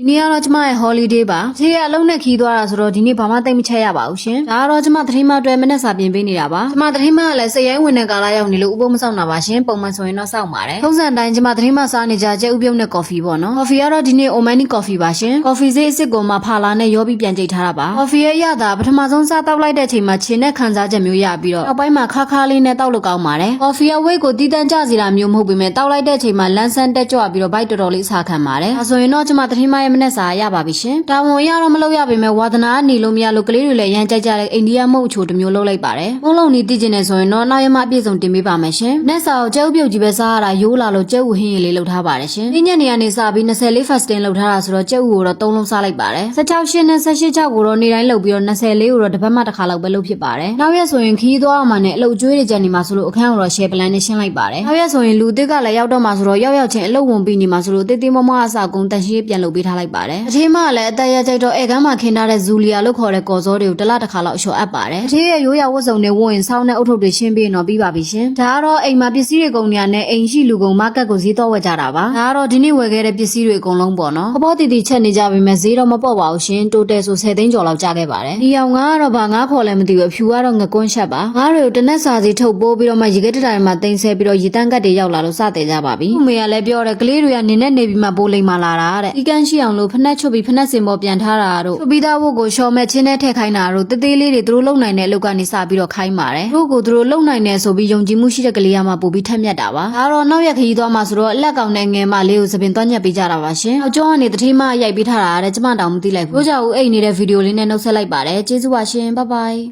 ဒီနေ့ကတော့ကျမရဲ့ holiday ပါ။ခြေရအလုံးနဲ့ခီးသွားတာဆိုတော့ဒီနေ့ဘာမှသိမချက်ရပါဘူးရှင်။ဒါကတော့ကျမသတင်းမအတွက်မနဲ့စာပြင်ပေးနေတာပါ။ကျမသတင်းမကလည်းစိတ်ရိုင်းဝင်တဲ့ကာလရောက်နေလို့ဥပုပ်မဆောက်တာပါရှင်။ပုံမှန်ဆိုရင်တော့စောင့်ပါတယ်။ထုံးစံတိုင်းကျမသတင်းမစားနေကြကျဲဥပြုံးနဲ့ coffee ပေါ့နော်။ coffee ကတော့ဒီနေ့ Omani coffee ပါရှင်။ coffee ဈေးအစ်စ်ကိုမှဖာလာနဲ့ရောပြီးပြန်ကြိတ်ထားတာပါ။ coffee ရဲ့အရသာပထမဆုံးစားတောက်လိုက်တဲ့အချိန်မှာခြေနဲ့ခံစားချက်မျိုးရပြီးတော့နောက်ပိုင်းမှာခါခါလေးနဲ့တောက်လို့ကောင်းပါတယ်။ coffee ရဲ့ဝိတ်ကိုတီးတန်းကျစီတာမျိုးမဟုတ်ပေမဲ့တောက်လိုက်တဲ့အချိန်မှာလန်းဆန်းတက်ကြွပြီးတော့ဘိုက်တော်တော်လေးစားခံပါတယ်။ဒါဆိုရင်တော့ကျမသတင်းမရဲ့မနဲ့စာရပါပြီရှင်။တာဝန်ရတော့မလုပ်ရပေမဲ့ဝါသနာအနေလို့မရလို့ကလေးတွေလည်းရမ်းကြိုက်ကြတဲ့အိန္ဒိယမုတ်အချိုတစ်မျိုးလုပ်လိုက်ပါတယ်။မုံလုံးနီးတည်ကျင်နေဆိုရင်တော့နောက်ရမအပြည့်စုံတင်ပေးပါမယ်ရှင်။နဲ့စာကိုကျဲဥပြုတ်ကြီးပဲစားရတာရိုးလာလို့ကျဲဥဟင်းရည်လေးလုပ်ထားပါတယ်ရှင်။ဒီညနေကနေစပြီး24 fasting လုပ်ထားတာဆိုတော့ကျဲဥကိုတော့3လုံးစားလိုက်ပါတယ်။16ရှင်းနဲ့18ချက်ကိုတော့နေ့တိုင်းလုပ်ပြီးတော့24ကိုတော့တစ်ပတ်မှတစ်ခါလောက်ပဲလုပ်ဖြစ်ပါတယ်။နောက်ရက်ဆိုရင်ခီးသွားအောင်မှနဲ့အလုပ်ကျွေးတွေကြံနေမှာဆိုလို့အခန်းကိုတော့ share plan နဲ့ရှင်းလိုက်ပါတယ်။နောက်ရက်ဆိုရင်လူအစ်ကလည်းရောက်တော့မှာဆိုတော့ရောက်ချင်းအလုပ်ဝင်ပြီးနေမှာဆိုလို့တေးသေးမမအစကုန်းတန်ရှင်းပြန်လုပ်ပေးထားလိုက်ပါတယ်။အထေးမကလည်းအသက်ရကြိုက်တော့ဧကန်းမှာခင်းထားတဲ့ဇူလီယာလို့ခေါ်တဲ့ကော်စောတွေကိုတစ်လတစ်ခါလောက်အလျှော်အပ်ပါတယ်။အထေးရဲ့ရိုးရာဝတ်စုံတွေဝတ်ရင်ဆောင်းတဲ့အုတ်ထုပ်တွေရှင်းပြီးတော့ပြီးပါပြီရှင်။ဒါကတော့အိမ်မှာပစ္စည်းတွေကုန်နေရတဲ့အိမ်ရှိလူကုန်မားကတ်ကိုဈေးတော့ဝယ်ကြတာပါ။ဒါကတော့ဒီနေ့ဝယ်ခဲ့တဲ့ပစ္စည်းတွေအကုန်လုံးပေါ့နော်။ဘောတီတီချက်နေကြပြီမဲ့ဈေးတော့မပေါ့ပါဘူးရှင်။တိုတယ်ဆို10သိန်းကျော်လောက်ကျခဲ့ပါတယ်။ဒီအောင်ငါကတော့ဘာငါခေါ်လဲမသိဘူးအဖြူကတော့ငကွန်းချက်ပါ။ငါတွေကိုတနက်စာစီထုတ်ပိုးပြီးတော့မှရေခဲတတိုင်းမှာတင်ဆဲပြီးတော့ရေတန်းကတ်တွေရောက်လာလို့စတဲ့ကြပါပြီ။အမေကလည်းပြောတယ်ကလေးတွေကနေနဲ့နေပြီးမှပိုးလိမ်မာလာတာတဲ့။ဒီကန်ရှိအောင်လို့ဖက်နှက်ချွတ်ပြီးဖက်နှက်စင်ပေါ်ပြန်ထားတာတို့သူပြီးသားဘုတ်ကိုရှော်မဲ့ချင်းနဲ့ထည့်ခိုင်းတာတို့တေးသေးလေးတွေသူတို့လုံနိုင်တဲ့အလုပ်ကနေစပြီးတော့ခိုင်းပါတယ်။သူတို့လုံနိုင်တယ်ဆိုပြီးယုံကြည်မှုရှိတဲ့ကလေးကမှပို့ပြီးထက်မြက်တာပါ။ဒါတော့နောက်ရက်ခရီးသွားမှဆိုတော့အလက်ကောင်နဲ့ငယ်မလေးကိုသပင်သွားညက်ပေးကြတာပါရှင်။အကျောင်းကနေတတိမရိုက်ပေးထားတာတဲ့ကျမတောင်မသိလိုက်ဘူး။တို့ကြောင့်အိတ်နေတဲ့ဗီဒီယိုလေးနဲ့နှုတ်ဆက်လိုက်ပါတယ်။ကျေးဇူးပါရှင်။ Bye bye